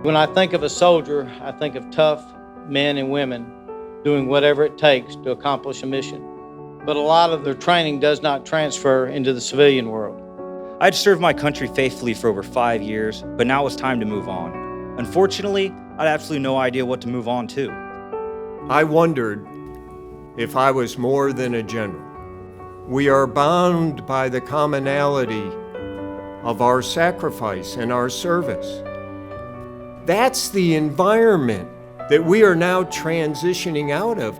When I think of a soldier, I think of tough men and women doing whatever it takes to accomplish a mission. But a lot of their training does not transfer into the civilian world. I'd served my country faithfully for over 5 years, but now it's time to move on. Unfortunately, I had absolutely no idea what to move on to. I wondered if I was more than a general. We are bound by the commonality of our sacrifice and our service. That's the environment that we are now transitioning out of.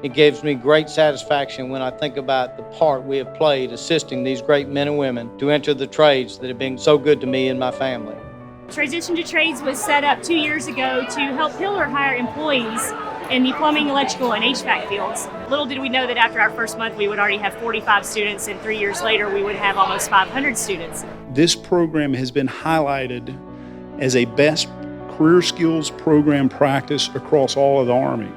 It gives me great satisfaction when I think about the part we have played assisting these great men and women to enter the trades that have been so good to me and my family. Transition to Trades was set up 2 years ago to help pillar hire employees in the plumbing, electrical, and HVAC fields. Little did we know that after our first month we would already have 45 students, and 3 years later we would have almost 500 students. This program has been highlighted as a best career skills program practice across all of the Army.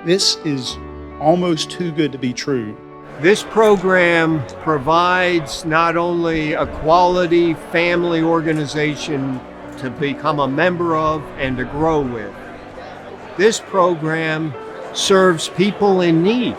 This is almost too good to be true. This program provides not only a quality family organization to become a member of and to grow with. This program serves people in need.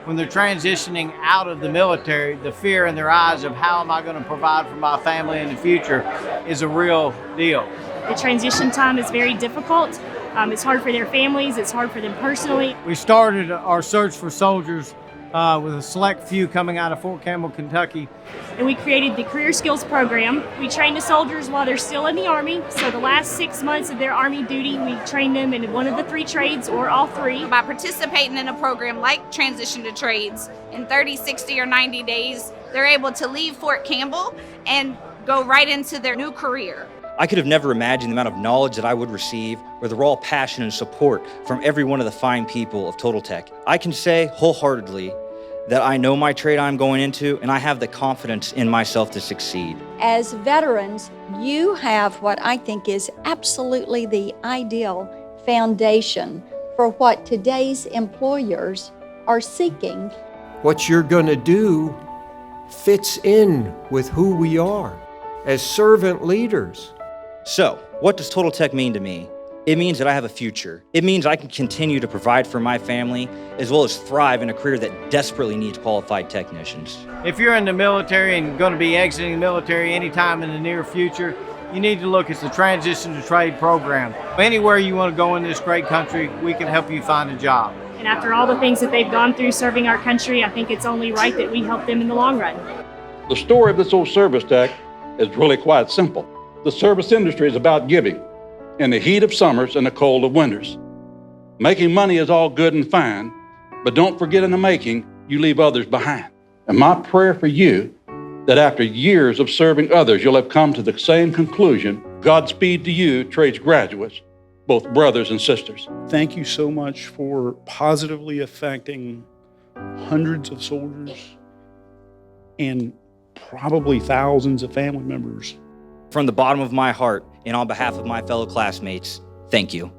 When they're transitioning out of the military, the fear in their eyes of how am I going to provide for my family in the future is a real deal. The transition time is very difficult. It's hard for their families, it's hard for them personally. We started our search for soldiers with a select few coming out of Fort Campbell, Kentucky. And we created the Career Skills Program. We train the soldiers while they're still in the Army. So the last 6 months of their Army duty, we train them in one of the 3 trades or all 3. By participating in a program like Transition to Trades, in 30, 60, or 90 days, they're able to leave Fort Campbell and go right into their new career. I could have never imagined the amount of knowledge that I would receive or the raw passion and support from every one of the fine people of Total Tech. I can say wholeheartedly that I know my trade I'm going into, and I have the confidence in myself to succeed. As veterans, you have what I think is absolutely the ideal foundation for what today's employers are seeking. What you're going to do fits in with who we are as servant leaders. So, what does Total Tech mean to me? It means that I have a future. It means I can continue to provide for my family, as well as thrive in a career that desperately needs qualified technicians. If you're in the military and going to be exiting the military anytime in the near future, you need to look at the Transition to Trade program. Anywhere you want to go in this great country, we can help you find a job. And after all the things that they've gone through serving our country, I think it's only right that we help them in the long run. The story of this old service tech is really quite simple. The service industry is about giving in the heat of summers and the cold of winters. Making money is all good and fine, but don't forget in the making, you leave others behind. And my prayer for you, that after years of serving others, you'll have come to the same conclusion. Godspeed to you, trades graduates, both brothers and sisters. Thank you so much for positively affecting hundreds of soldiers and probably thousands of family members. From the bottom of my heart and on behalf of my fellow classmates, thank you.